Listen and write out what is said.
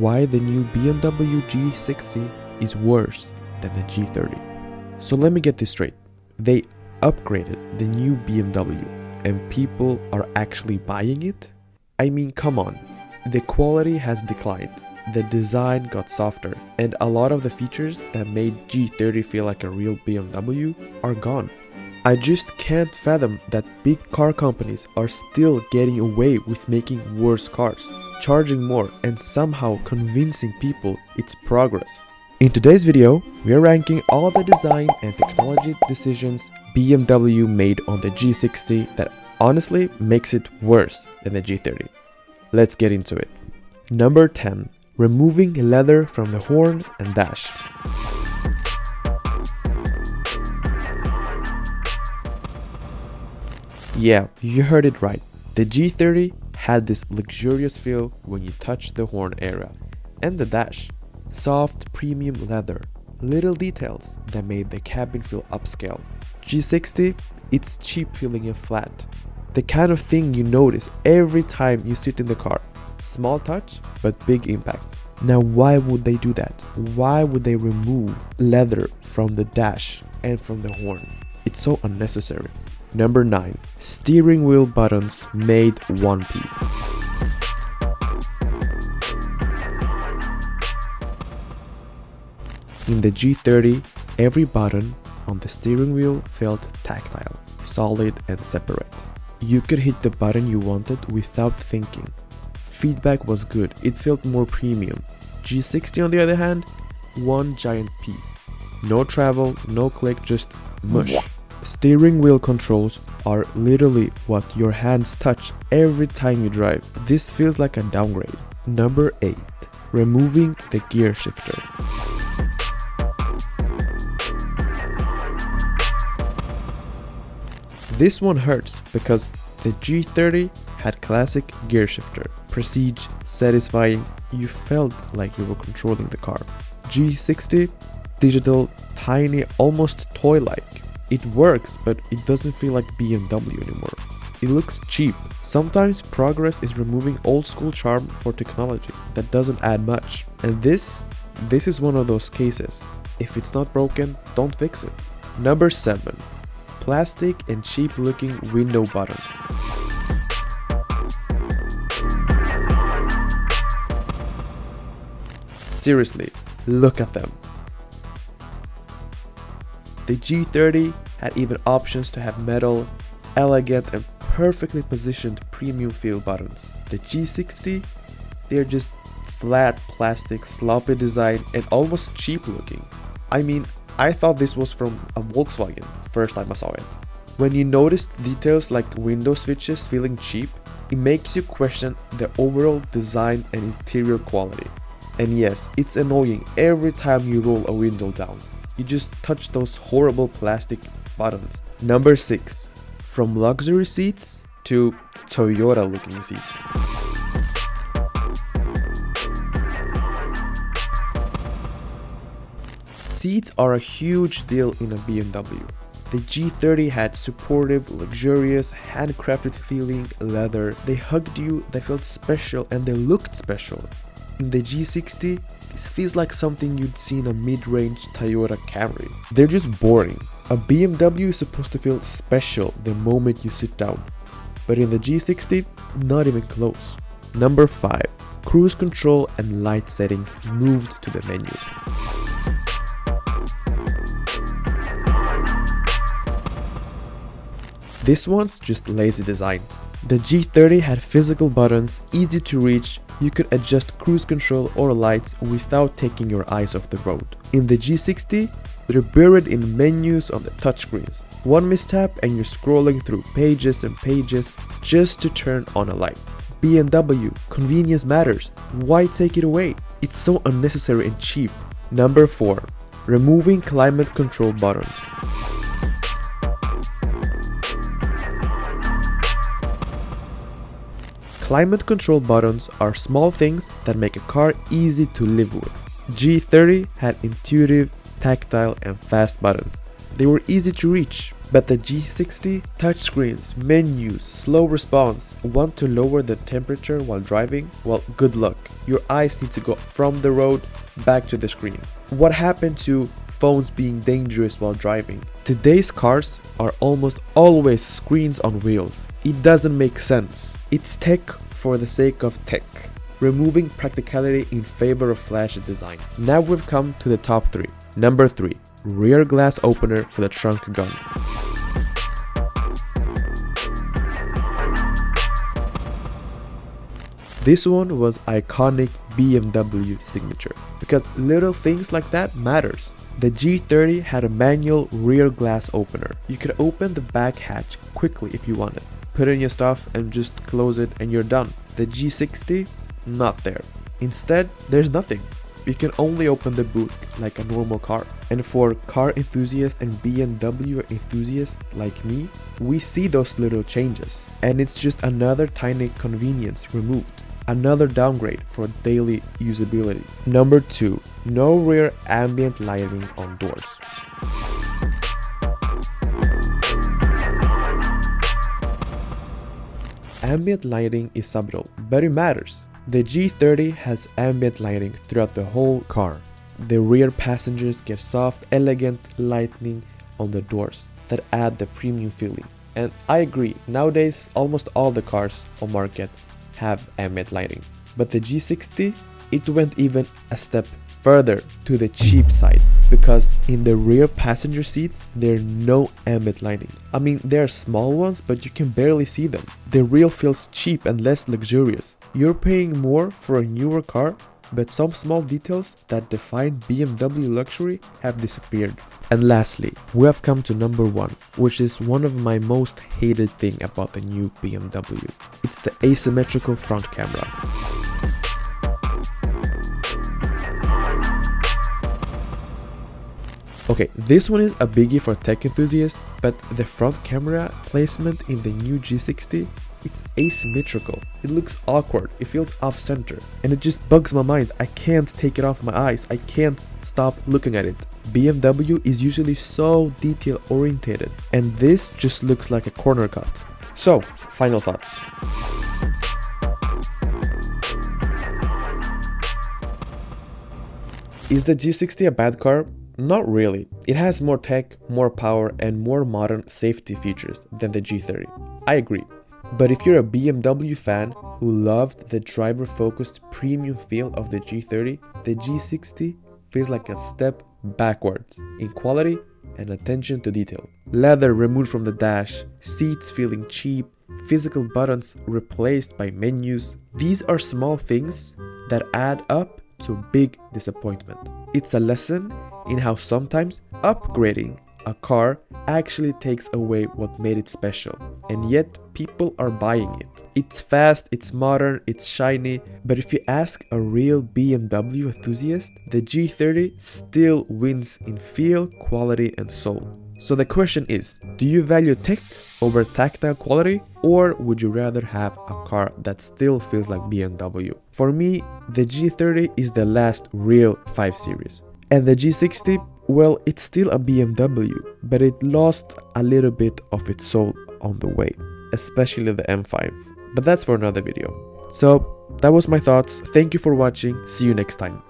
why the new BMW G60 is worse than the G30. So let me get this straight. They upgraded the new BMW and people are actually buying it? I mean, come on. The quality has declined, the design got softer, and a lot of the features that made G30 feel like a real BMW are gone. I just can't fathom that big car companies are still getting away with making worse cars, charging more, and somehow convincing people it's progress. In today's video, we are ranking all the design and technology decisions BMW made on the G60 that honestly makes it worse than the G30. Let's get into it. Number 10. Removing leather from the horn and dash. Yeah, you heard it right. The G30 had this luxurious feel when you touch the horn area. And the dash. Soft premium leather. Little details that made the cabin feel upscale. G60, it's cheap feeling and flat. The kind of thing you notice every time you sit in the car. Small touch, but big impact. Now why would they do that? Why would they remove leather from the dash and from the horn? It's so unnecessary. Number 9. Steering wheel buttons made one piece. In the G30, every button on the steering wheel felt tactile, solid and separate. You could hit the button you wanted without thinking. Feedback was good, it felt more premium. G60 on the other hand, one giant piece. No travel, no click, just mush. Steering wheel controls are literally what your hands touch every time you drive. This feels like a downgrade. Number 8. Removing the gear shifter. This one hurts because the G30 had classic gear shifter. Prestige, satisfying, you felt like you were controlling the car. G60, digital, tiny, almost toy-like. It works, but it doesn't feel like BMW anymore. It looks cheap. Sometimes progress is removing old school charm for technology that doesn't add much. And this is one of those cases. If it's not broken, don't fix it. Number 7. Plastic and cheap looking window buttons. Seriously, look at them. The G30 had even options to have metal, elegant and perfectly positioned premium feel buttons. The G60, they're just flat plastic, sloppy design and almost cheap looking. I mean, I thought this was from a Volkswagen first time I saw it. When you noticed details like window switches feeling cheap, it makes you question the overall design and interior quality. And yes, it's annoying every time you roll a window down. You just touch those horrible plastic buttons. Number 6. From luxury seats to Toyota looking seats. Seats are a huge deal in a BMW. The G30 had supportive, luxurious, handcrafted feeling leather. They hugged you, they felt special and they looked special. In the G60, this feels like something you'd see in a mid-range Toyota Camry. They're just boring. A BMW is supposed to feel special the moment you sit down. But in the G60, not even close. Number 5. Cruise control and light settings moved to the menu. This one's just lazy design. The G30 had physical buttons, easy to reach. You could adjust cruise control or lights without taking your eyes off the road. In the G60, they're buried in menus on the touchscreens. One misstep and you're scrolling through pages and pages just to turn on a light. BMW, convenience matters. Why take it away? It's so unnecessary and cheap. Number 4. Removing climate control buttons. Climate control buttons are small things that make a car easy to live with. G30 had intuitive, tactile and fast buttons. They were easy to reach. But the G60, touchscreens, menus, slow response, want to lower the temperature while driving? Well, good luck. Your eyes need to go from the road back to the screen. What happened to phones being dangerous while driving? Today's cars are almost always screens on wheels. It doesn't make sense. It's tech for the sake of tech, removing practicality in favor of flashy design. Now we've come to the top 3. Number 3. Rear glass opener for the trunk gun. This one was iconic BMW signature because little things like that matters. The G30 had a manual rear glass opener. You could open the back hatch quickly if you wanted. Put in your stuff and just close it and you're done. The G60, not there. Instead, there's nothing. You can only open the boot like a normal car. And for car enthusiasts and BMW enthusiasts like me, we see those little changes. And it's just another tiny convenience removed. Another downgrade for daily usability. Number 2. No rear ambient lighting on doors. Ambient lighting is subtle, but it matters. The G30 has ambient lighting throughout the whole car. The rear passengers get soft, elegant lighting on the doors that add the premium feeling. And I agree, nowadays almost all the cars on market have ambient lighting. But the G60, it went even a step further to the cheap side, because in the rear passenger seats there are no ambient lighting. I mean, there are small ones, but you can barely see them. The rear feels cheap and less luxurious. You're paying more for a newer car, but some small details that define BMW luxury have disappeared. And lastly, we have come to number 1, which is one of my most hated thing about the new BMW. It's the asymmetrical front camera. Okay, this one is a biggie for tech enthusiasts, but the front camera placement in the new G60, it's asymmetrical. It looks awkward, it feels off-center, and it just bugs my mind. I can't take it off my eyes, I can't stop looking at it. BMW is usually so detail-oriented, and this just looks like a corner cut. So, final thoughts. Is the G60 a bad car? Not really. It has more tech, more power, and more modern safety features than the G30. I agree. But if you're a BMW fan who loved the driver-focused premium feel of the G30, the G60 feels like a step backwards in quality and attention to detail. Leather removed from the dash, seats feeling cheap, physical buttons replaced by menus. These are small things that add up to a big disappointment. It's a lesson in how sometimes upgrading a car actually takes away what made it special, and yet people are buying it. It's fast, it's modern, it's shiny, but if you ask a real BMW enthusiast, the G30 still wins in feel, quality, and soul. So the question is, do you value tech over tactile quality, or would you rather have a car that still feels like BMW? For me, the G30 is the last real 5 Series. And the G60, well, it's still a BMW, but it lost a little bit of its soul on the way, especially the M5. But that's for another video. So that was my thoughts. Thank you for watching. See you next time.